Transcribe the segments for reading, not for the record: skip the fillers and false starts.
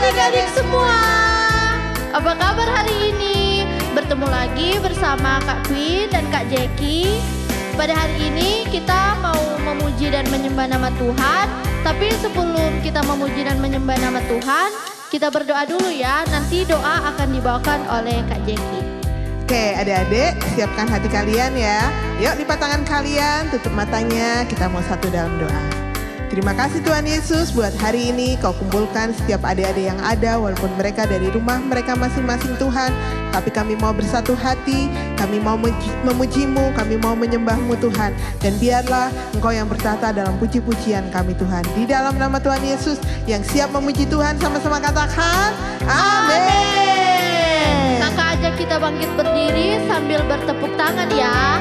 adik-adik semua. Apa kabar hari ini? Bertemu lagi bersama Kak Queen dan Kak Jackie. Pada hari ini kita mau memuji dan menyembah nama Tuhan. Tapi sebelum kita memuji dan menyembah nama Tuhan, kita berdoa dulu ya. Nanti doa akan dibawakan oleh Kak Jackie. Oke, adik-adik, siapkan hati kalian ya. Yuk, lipat tangan kalian, tutup matanya, kita mau satu dalam doa. Terima kasih Tuhan Yesus buat hari ini Kau kumpulkan setiap adik-adik yang ada walaupun mereka dari rumah mereka masing-masing Tuhan. Tapi kami mau bersatu hati, kami mau memuji-Mu, kami mau menyembah-Mu Tuhan. Dan biarlah Engkau yang bertata dalam puji-pujian kami Tuhan. Di dalam nama Tuhan Yesus yang siap memuji Tuhan sama-sama katakan amin. Kakak ajak kita bangkit berdiri sambil bertepuk tangan ya.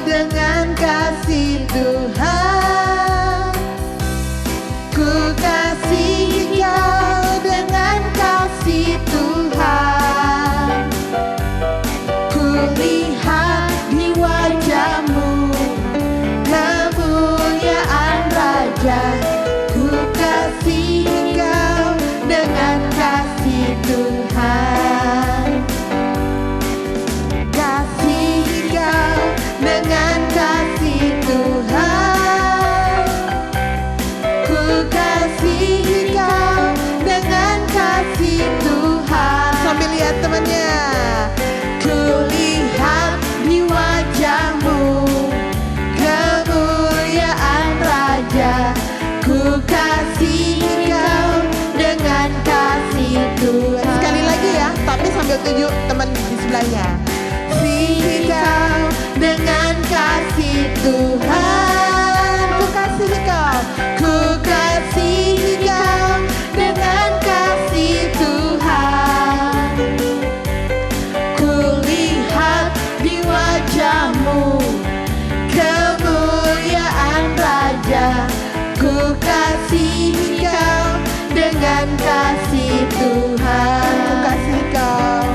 Dengan kasih Tuhan, ku kasih Kau dengan kasih Tuhan. Ku lihat di wajah-Mu kemuliaan Raja. Ku kasih Kau dengan kasih Tuhan. Kasih Kau dengan kasih Tuhan, ku kasih Kau dengan kasih Tuhan. Sambil lihat temannya, ku lihat di wajah-Mu kemuliaan Raja. Ku kasih Kau dengan kasih Tuhan. Sekali lagi ya, tapi sambil tunjuk teman di sebelahnya. Kasih Kau dengan kasih Tuhan. Ku kasih Kau, ku kasih Kau dengan kasih Tuhan. Ku lihat di wajah-Mu kemuliaan Raja. Ku kasih Kau dengan kasih Tuhan. Ku kasih Kau,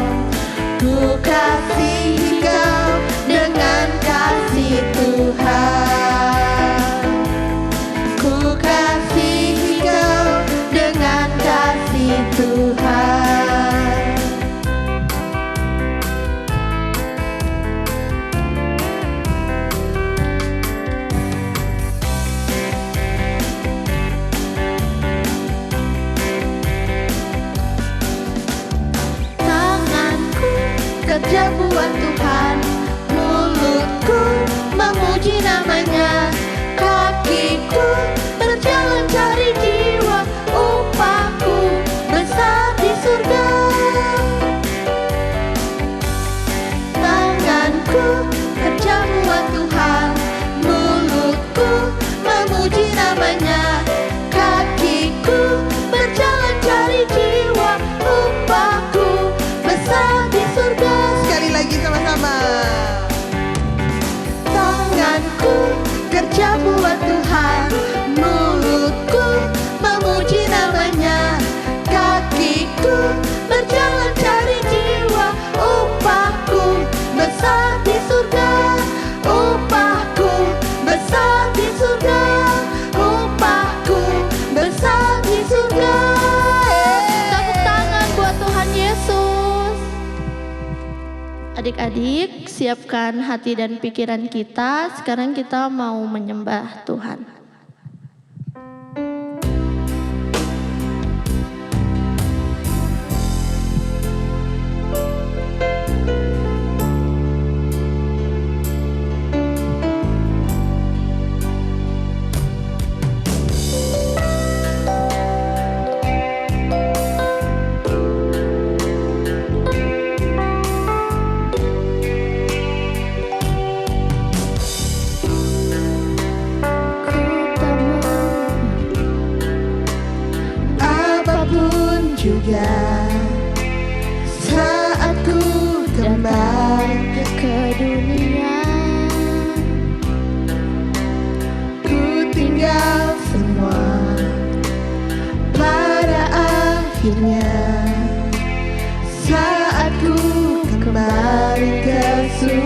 ku kasih Kau dengan kasih Tuhan. Ku kasih Kau dengan kasih Tuhan. Tanganku kerja buat Tuhan, mulutku memuji namanya, kakiku berjalan cari jiwa, upahku besar di surga. Tanganku kerja buat Tuhan, mulutku memuji namanya, kakiku berjalan cari jiwa, upahku besar di surga. Sekali lagi sama-sama. Tanganku kerja buat Tuhan, mulutku memuji namanya, kakiku berjalan cari jiwa, upahku besar di surga, upahku besar di surga, upahku besar di surga. Tepuk tangan buat Tuhan Yesus. Adik-adik, siapkan hati dan pikiran kita. Sekarang kita mau menyembah Tuhan. Juga saat ku kembali ke dunia, ku tinggal semua pada akhirnya. Saat ku kembali ke surga,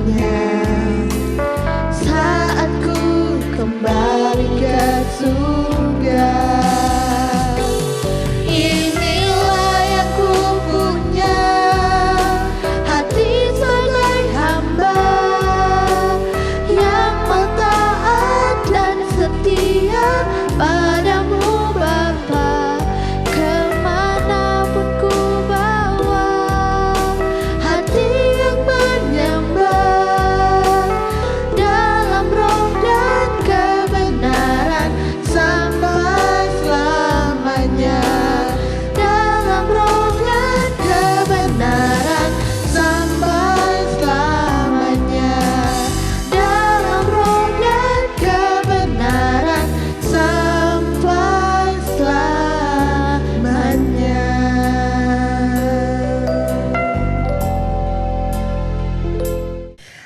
selamanya. Saat ku kembali ke surga, inilah yang ku punya, hati sebagai hamba yang mau taat dan setia padamu Bapa. Kemanapun ku bawa, hati yang menyembah dalam roh dan kebenaran sampai selamanya. Dalam roh dan kebenaran sampai selamanya. Dalam roh dan kebenaran sampai selamanya.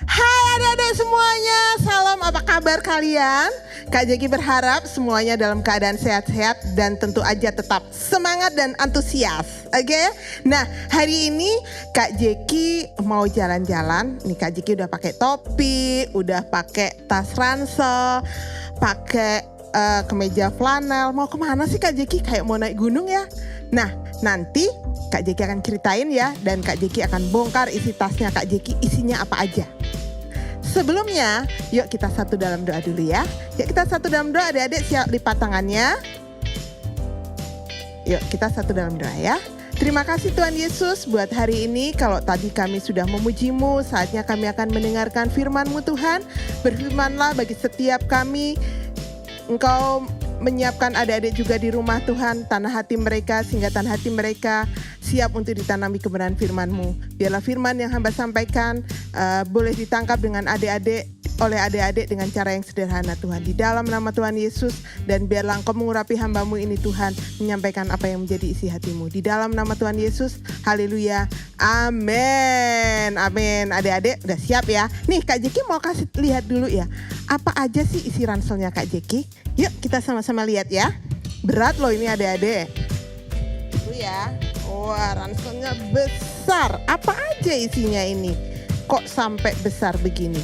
Hai adik-adik semuanya, salam, apa kabar kalian? Kak Jeki berharap semuanya dalam keadaan sehat-sehat dan tentu aja tetap semangat dan antusias. Oke? Nah, hari ini Kak Jeki mau jalan-jalan. Nih Kak Jeki udah pakai topi, udah pakai tas ransel, pakai kemeja flanel. Mau kemana sih Kak Jeki? Kayak mau naik gunung ya? Nah, nanti Kak Jeki akan ceritain ya, dan Kak Jeki akan bongkar isi tasnya Kak Jeki, isinya apa aja. Sebelumnya, yuk kita satu dalam doa dulu ya. Yuk kita satu dalam doa, adik-adik siap lipat tangannya. Yuk kita satu dalam doa ya. Terima kasih Tuhan Yesus buat hari ini. Kalau tadi kami sudah memuji-Mu, saatnya kami akan mendengarkan firman-Mu Tuhan. Berfirmanlah bagi setiap kami. Engkau menyiapkan adik-adik juga di rumah Tuhan, tanah hati mereka, singgatan hati mereka siap untuk ditanami kebenaran firman-Mu. Biarlah firman yang hamba sampaikan boleh ditangkap dengan adik-adik, oleh adik-adik dengan cara yang sederhana Tuhan. Di dalam nama Tuhan Yesus, dan biarlah Engkau mengurapi hamba-Mu ini Tuhan, menyampaikan apa yang menjadi isi hati-Mu. Di dalam nama Tuhan Yesus, haleluya, amin, amin. Adik-adik udah siap ya? Nih Kak Jeki mau kasih lihat dulu ya, apa aja sih isi ranselnya Kak Jeki? Yuk kita sama-sama lihat ya. Berat loh ini adik-adik. Dulu ya. Wah, ranselnya besar. Apa aja isinya ini? Kok sampai besar begini?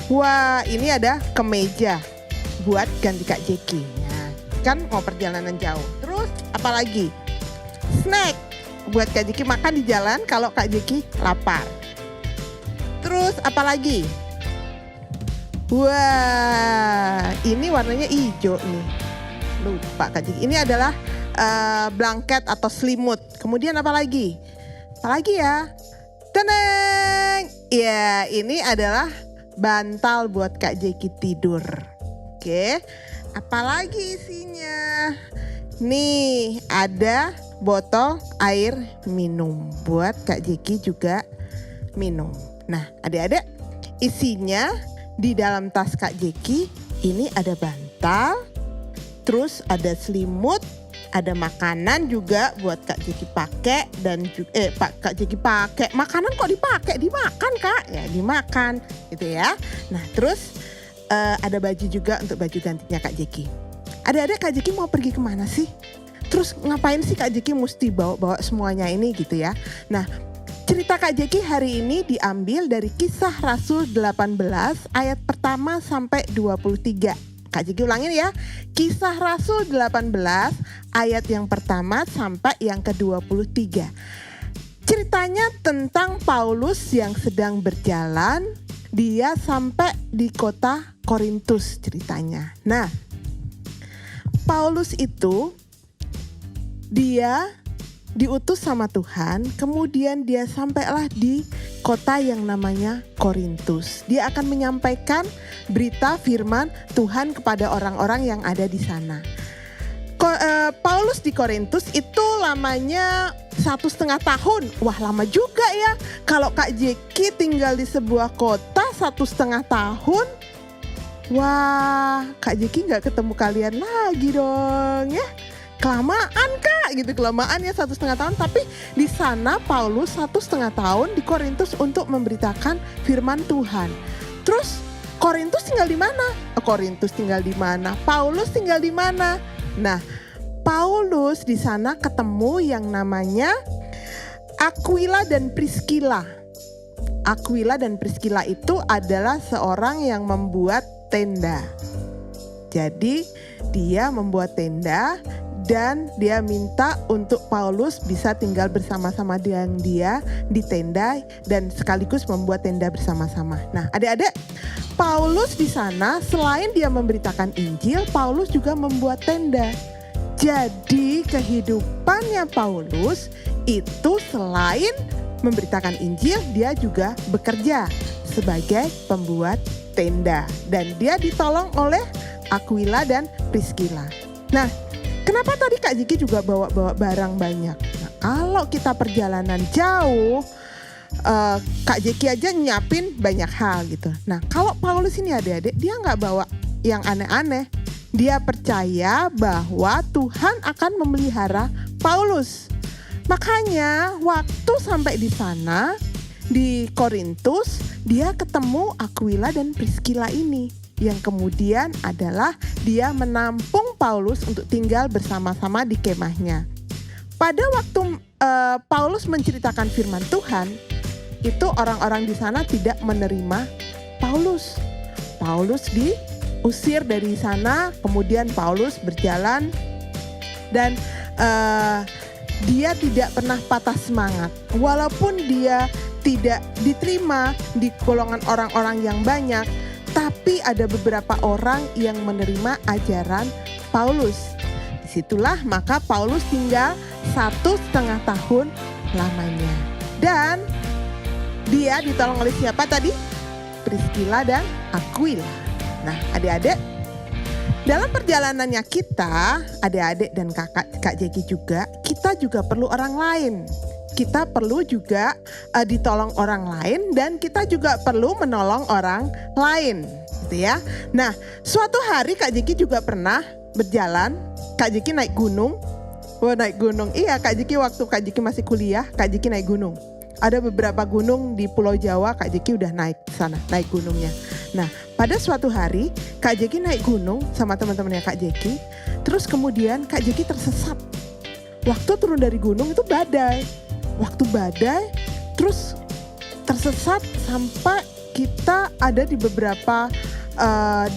Wah, ini ada kemeja buat ganti Kak Jeki. Nah, kan mau perjalanan jauh. Terus apa lagi? Snack buat Kak Jeki makan di jalan kalau Kak Jeki lapar. Terus apa lagi? Wah, ini warnanya hijau nih. Lupa Kak Jeki. Ini adalah blanket atau selimut. Kemudian apa lagi? Apa lagi ya? Teneng. Ya, ini adalah bantal buat Kak Jeki tidur. Oke. Apalagi isinya? Nih, ada botol air minum buat Kak Jeki juga minum. Nah, adik-adik, isinya di dalam tas Kak Jeki ini ada bantal, terus ada selimut, ada makanan juga buat Kak Jeki pakai, dan Kak Jeki pakai. Makanan kok dipakai? Dimakan Kak? Ya dimakan gitu ya. Nah terus ada baju juga untuk baju gantinya Kak Jeki. Adik-adik, Kak Jeki mau pergi kemana sih? Terus ngapain sih Kak Jeki mesti bawa semuanya ini gitu ya? Nah, cerita Kak Jeki hari ini diambil dari Kisah Rasul 18 ayat pertama sampai 23. Kak Jeki ulangin ya. Kisah Rasul 18 ayat yang pertama sampai yang ke-23. Ceritanya tentang Paulus yang sedang berjalan. Dia sampai di kota Korintus ceritanya. Nah, Paulus itu dia diutus sama Tuhan, kemudian dia sampailah di kota yang namanya Korintus. Dia akan menyampaikan berita firman Tuhan kepada orang-orang yang ada di sana. Paulus di Korintus itu lamanya 1,5 tahun. Wah, lama juga ya. Kalau Kak Jeki tinggal di sebuah kota 1,5 tahun, wah, Kak Jeki gak ketemu kalian lagi dong ya. Kelamaan Kak, gitu, kelamaan ya 1,5 tahun. Tapi di sana Paulus 1,5 tahun di Korintus untuk memberitakan firman Tuhan. Terus Korintus tinggal di mana? Korintus tinggal di mana? Paulus tinggal di mana? Nah, Paulus di sana ketemu yang namanya Aquila dan Priscilla. Aquila dan Priscilla itu adalah seorang yang membuat tenda. Jadi dia membuat tenda dan dia minta untuk Paulus bisa tinggal bersama-sama dengan dia di tenda dan sekaligus membuat tenda bersama-sama. Nah, adik-adik, Paulus di sana selain dia memberitakan Injil, Paulus juga membuat tenda. Jadi kehidupannya Paulus itu selain memberitakan Injil, dia juga bekerja sebagai pembuat tenda. Dan dia ditolong oleh Aquila dan Priscilla. Nah, kenapa tadi Kak Jiki juga bawa barang banyak? Nah, kalau kita perjalanan jauh, Kak Jiki aja nyiapin banyak hal gitu. Nah, kalau Paulus ini adik-adik, dia nggak bawa yang aneh-aneh. Dia percaya bahwa Tuhan akan memelihara Paulus. Makanya waktu sampai di sana, di Korintus, dia ketemu Aquila dan Priscilla ini. Yang kemudian adalah dia menampung Paulus untuk tinggal bersama-sama di kemahnya. Pada waktu Paulus menceritakan firman Tuhan, itu orang-orang di sana tidak menerima Paulus. Paulus diusir dari sana, kemudian Paulus berjalan dan dia tidak pernah patah semangat. Walaupun dia tidak diterima di golongan orang-orang yang banyak, tapi ada beberapa orang yang menerima ajaran Paulus. Disitulah maka Paulus tinggal 1,5 tahun lamanya. Dan dia ditolong oleh siapa tadi? Priscilla dan Aquila. Nah, adik-adik, dalam perjalanannya kita, adik-adik dan Kak Jeki juga, kita juga perlu orang lain. Kita perlu juga ditolong orang lain dan kita juga perlu menolong orang lain, gitu ya. Nah, suatu hari Kak Jeki juga pernah berjalan. Kak Jeki naik gunung. Wah, naik gunung. Iya, Kak Jeki waktu Kak Jeki masih kuliah, Kak Jeki naik gunung. Ada beberapa gunung di Pulau Jawa, Kak Jeki udah naik sana, naik gunungnya. Nah, pada suatu hari Kak Jeki naik gunung sama teman-temannya Kak Jeki. Terus kemudian Kak Jeki tersesat. Waktu turun dari gunung itu badai. Waktu badai, terus tersesat sampai kita ada di beberapa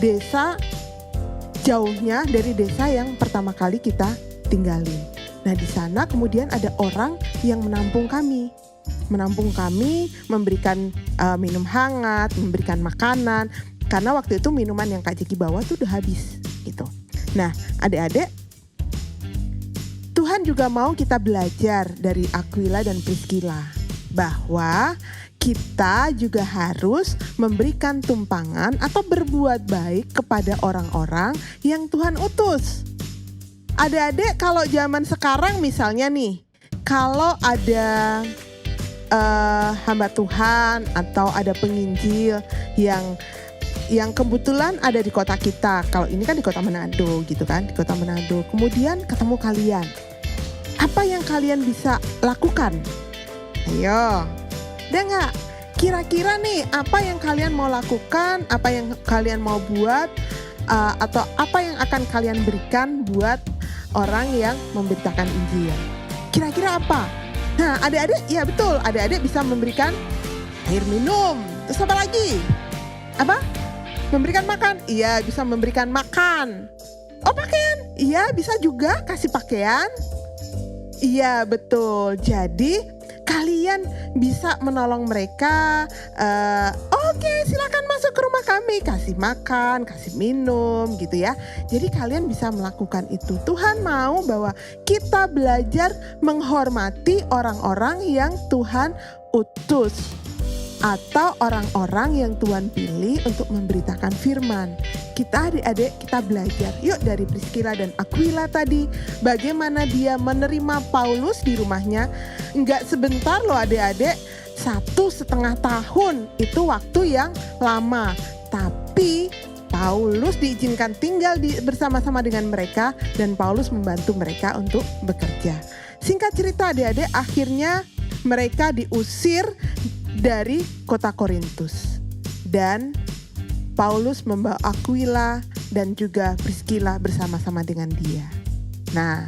desa jauhnya dari desa yang pertama kali kita tinggalin. Nah, di sana kemudian ada orang yang menampung kami, memberikan minum hangat, memberikan makanan, karena waktu itu minuman yang Kak Jeki bawa tuh udah habis gitu. Nah, adik-adik, Tuhan juga mau kita belajar dari Aquila dan Priscilla bahwa kita juga harus memberikan tumpangan atau berbuat baik kepada orang-orang yang Tuhan utus. Adik-adik, kalau zaman sekarang misalnya nih, kalau ada hamba Tuhan atau ada penginjil yang kebetulan ada di kota kita. Kalau ini kan di kota Manado gitu kan, di kota Manado. Kemudian ketemu kalian. Apa yang kalian bisa lakukan? Ayo, ada nggak? Kira-kira nih apa yang kalian mau lakukan, apa yang kalian mau buat, atau apa yang akan kalian berikan buat orang yang memberitakan Injil? Kira-kira apa? Nah, adik-adik, ya betul, adik-adik bisa memberikan air minum. Terus apa lagi? Apa? Memberikan makan? Iya, bisa memberikan makan. Oh, pakaian? Iya, bisa juga kasih pakaian. Iya, betul. Jadi kalian bisa menolong mereka. Oke, silakan masuk ke rumah kami, kasih makan, kasih minum gitu ya. Jadi kalian bisa melakukan itu. Tuhan mau bahwa kita belajar menghormati orang-orang yang Tuhan utus atau orang-orang yang Tuhan pilih untuk memberitakan firman. Kita adik-adik, kita belajar yuk dari Priscilla dan Aquila tadi, bagaimana dia menerima Paulus di rumahnya. Enggak sebentar loh adik-adik, 1,5 tahun itu waktu yang lama. Tapi Paulus diizinkan tinggal bersama-sama dengan mereka dan Paulus membantu mereka untuk bekerja. Singkat cerita adik-adik, akhirnya mereka diusir dari kota Korintus dan Paulus membawa Aquila dan juga Priscilla bersama-sama dengan dia. Nah,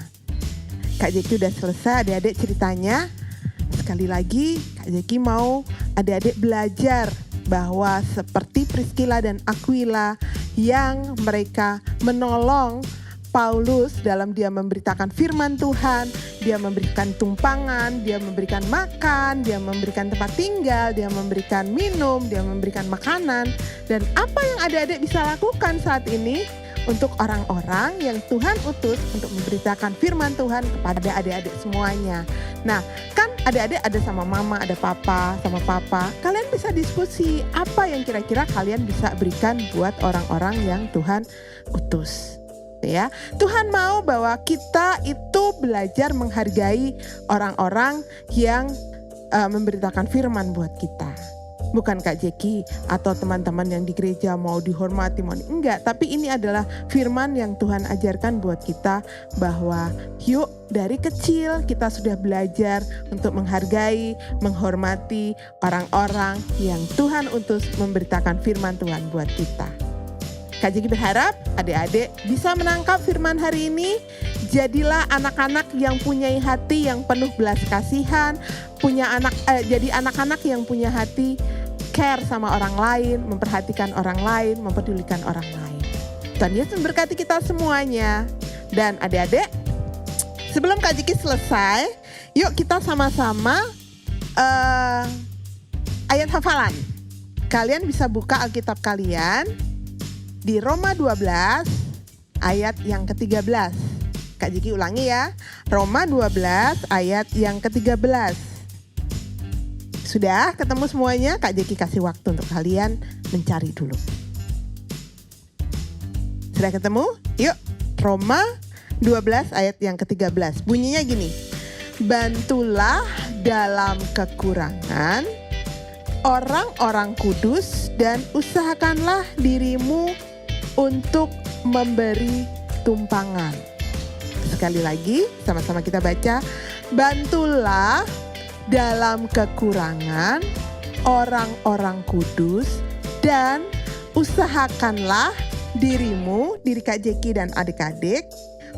Kak Jeki udah selesai adik-adik ceritanya. Sekali lagi Kak Jeki mau adik-adik belajar bahwa seperti Priscilla dan Aquila yang mereka menolong Paulus dalam dia memberitakan firman Tuhan, dia memberikan tumpangan, dia memberikan makan, dia memberikan tempat tinggal, dia memberikan minum, dia memberikan makanan. Dan apa yang adik-adik bisa lakukan saat ini untuk orang-orang yang Tuhan utus untuk memberitakan firman Tuhan kepada adik-adik semuanya. Nah, kan adik-adik ada sama mama, ada papa, sama papa. Kalian bisa diskusi apa yang kira-kira kalian bisa berikan buat orang-orang yang Tuhan utus. Ya, Tuhan mau bahwa kita itu belajar menghargai orang-orang yang memberitakan firman buat kita. Bukan Kak Jeki atau teman-teman yang di gereja mau dihormati, enggak. Tapi ini adalah firman yang Tuhan ajarkan buat kita bahwa yuk dari kecil kita sudah belajar untuk menghargai, menghormati orang-orang yang Tuhan utus memberitakan firman Tuhan buat kita. Kak Jeki berharap adik-adik bisa menangkap firman hari ini. Jadilah anak-anak yang punya hati yang penuh belas kasihan, jadi anak-anak yang punya hati care sama orang lain, memperhatikan orang lain, mempedulikan orang lain. Tuhan Yesus memberkati kita semuanya. Dan adik-adik, sebelum Kak Jeki selesai, yuk kita sama-sama ayat hafalan. Kalian bisa buka Alkitab kalian di Roma 12 ayat yang ke-13. Kak Jeki ulangi ya. Roma 12 ayat yang ke-13. Sudah ketemu semuanya? Kak Jeki kasih waktu untuk kalian mencari dulu. Sudah ketemu? Yuk, Roma 12 ayat yang ke-13. Bunyinya gini. Bantulah dalam kekurangan orang-orang kudus dan usahakanlah dirimu untuk memberi tumpangan. Sekali lagi, sama-sama kita baca. Bantulah dalam kekurangan orang-orang kudus dan usahakanlah dirimu, diri Kak Jeki dan adik-adik,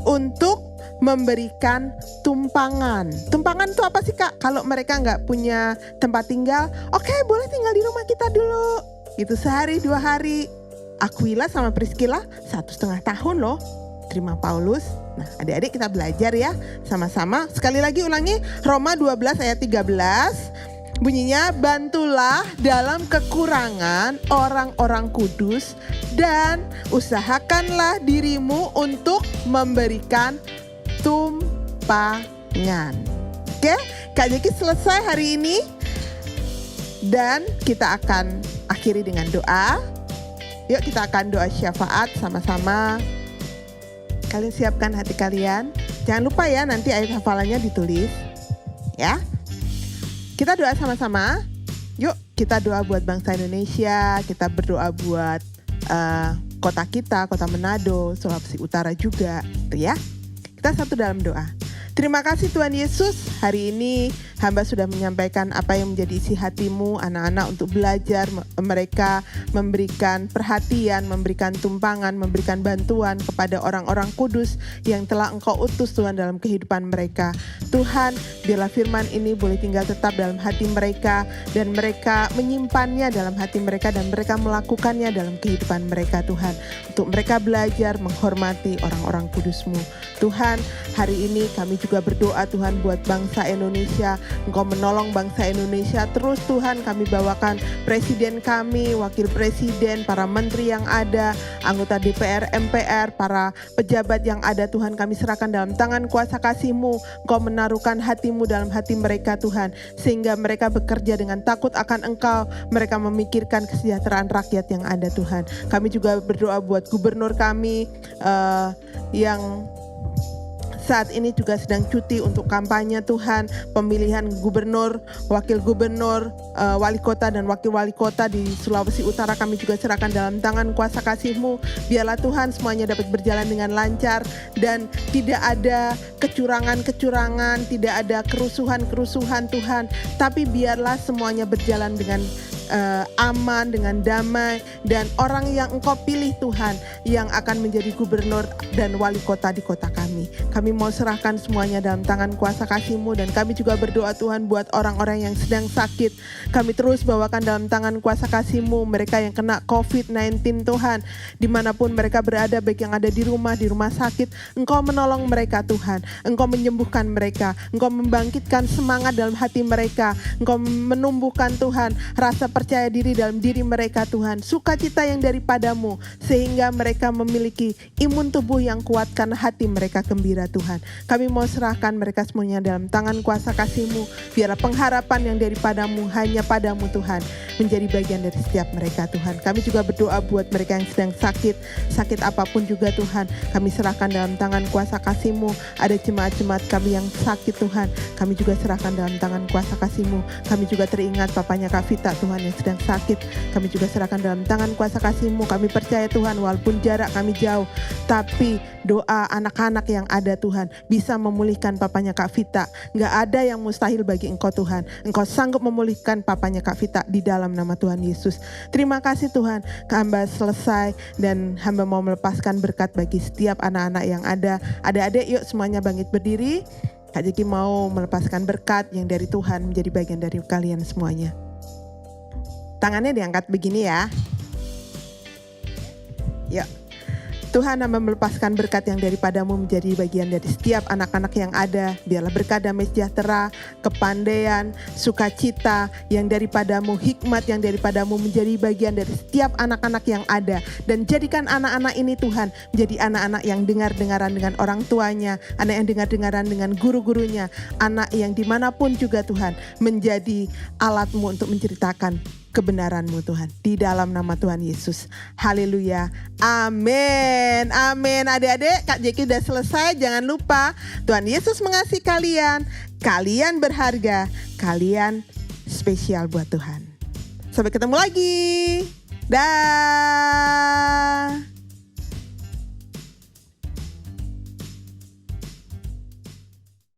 untuk memberikan tumpangan. Tumpangan itu apa sih Kak? Kalau mereka nggak punya tempat tinggal, oke, boleh tinggal di rumah kita dulu. Itu sehari 2 hari. Aquila sama Priscilla 1,5 tahun loh terima Paulus. Nah, adik-adik kita belajar ya sama-sama. Sekali lagi ulangi, Roma 12 ayat 13. Bunyinya, bantulah dalam kekurangan orang-orang kudus dan usahakanlah dirimu untuk memberikan tumpangan. Oke, Kak Jeki selesai hari ini. Dan kita akan akhiri dengan doa. Yuk kita akan doa syafaat sama-sama. Kalian siapkan hati kalian. Jangan lupa ya nanti ayat hafalannya ditulis. Ya. Kita doa sama-sama. Yuk kita doa buat bangsa Indonesia. Kita berdoa buat kota kita, kota Manado, Sulawesi Utara juga. Gitu ya. Kita satu dalam doa. Terima kasih Tuhan Yesus, hari ini hamba sudah menyampaikan apa yang menjadi isi hatimu anak-anak untuk belajar, mereka memberikan perhatian, memberikan tumpangan, memberikan bantuan kepada orang-orang kudus yang telah Engkau utus Tuhan dalam kehidupan mereka. Tuhan, biarlah firman ini boleh tinggal tetap dalam hati mereka dan mereka menyimpannya dalam hati mereka dan mereka melakukannya dalam kehidupan mereka Tuhan. Untuk mereka belajar menghormati orang-orang kudus-Mu. Tuhan, hari ini kami juga berdoa Tuhan buat bangsa Indonesia. Engkau menolong bangsa Indonesia. Terus Tuhan kami bawakan presiden kami, wakil presiden, para menteri yang ada, anggota DPR, MPR, para pejabat yang ada Tuhan kami serahkan dalam tangan kuasa kasih-Mu. Engkau menaruhkan hati-Mu dalam hati mereka Tuhan. Sehingga mereka bekerja dengan takut akan Engkau. Mereka memikirkan kesejahteraan rakyat yang ada Tuhan. Kami juga berdoa buat gubernur kami yang saat ini juga sedang cuti untuk kampanye Tuhan, pemilihan gubernur, wakil gubernur, wali kota dan wakil wali kota di Sulawesi Utara kami juga serahkan dalam tangan kuasa kasih-Mu. Biarlah Tuhan semuanya dapat berjalan dengan lancar dan tidak ada kecurangan-kecurangan, tidak ada kerusuhan-kerusuhan Tuhan. Tapi biarlah semuanya berjalan dengan aman, dengan damai, dan orang yang Engkau pilih Tuhan yang akan menjadi gubernur dan wali kota di kota kami. Kami mau serahkan semuanya dalam tangan kuasa kasih-Mu, dan kami juga berdoa Tuhan buat orang-orang yang sedang sakit. Kami terus bawakan dalam tangan kuasa kasih-Mu mereka yang kena COVID-19 Tuhan, dimanapun mereka berada, baik yang ada di rumah sakit, Engkau menolong mereka Tuhan, Engkau menyembuhkan mereka, Engkau membangkitkan semangat dalam hati mereka, Engkau menumbuhkan Tuhan rasa percaya diri dalam diri mereka Tuhan, sukacita yang daripada-Mu, sehingga mereka memiliki imun tubuh yang kuat karena hati mereka gembira Tuhan. Kami mau serahkan mereka semuanya dalam tangan kuasa kasih-Mu, biarlah pengharapan yang daripada-Mu hanya pada-Mu Tuhan menjadi bagian dari setiap mereka Tuhan. Kami juga berdoa buat mereka yang sedang sakit apapun juga Tuhan, kami serahkan dalam tangan kuasa kasih-Mu. Ada jemaat-jemaat kami yang sakit Tuhan, kami juga serahkan dalam tangan kuasa kasih-Mu. Kami juga teringat papanya Kak Vita Tuhan yang sedang sakit, kami juga serahkan dalam tangan kuasa kasih-Mu. Kami percaya Tuhan, walaupun jarak kami jauh, tapi doa anak-anak yang ada Tuhan bisa memulihkan papanya Kak Vita. Gak ada yang mustahil bagi Engkau Tuhan. Engkau sanggup memulihkan papanya Kak Vita di dalam nama Tuhan Yesus. Terima kasih Tuhan, hamba selesai dan hamba mau melepaskan berkat bagi setiap anak-anak yang ada. Adik-adik yuk semuanya bangkit berdiri. Kak Jeki mau melepaskan berkat yang dari Tuhan menjadi bagian dari kalian semuanya. Tangannya diangkat begini ya. Yuk. Tuhan, hamba melepaskan berkat yang daripada-Mu menjadi bagian dari setiap anak-anak yang ada. Biarlah berkat damai sejahtera, kepandaian, sukacita yang daripada-Mu, hikmat yang daripada-Mu menjadi bagian dari setiap anak-anak yang ada. Dan jadikan anak-anak ini Tuhan menjadi anak-anak yang dengar-dengaran dengan orang tuanya, anak yang dengar-dengaran dengan guru-gurunya, anak yang dimanapun juga Tuhan menjadi alat-Mu untuk menceritakan kebenaran-Mu Tuhan, di dalam nama Tuhan Yesus. Haleluya. Amin. Amin. Adik-adik, Kak Jeki udah selesai. Jangan lupa Tuhan Yesus mengasihi kalian. Kalian berharga. Kalian spesial buat Tuhan. Sampai ketemu lagi. Dah.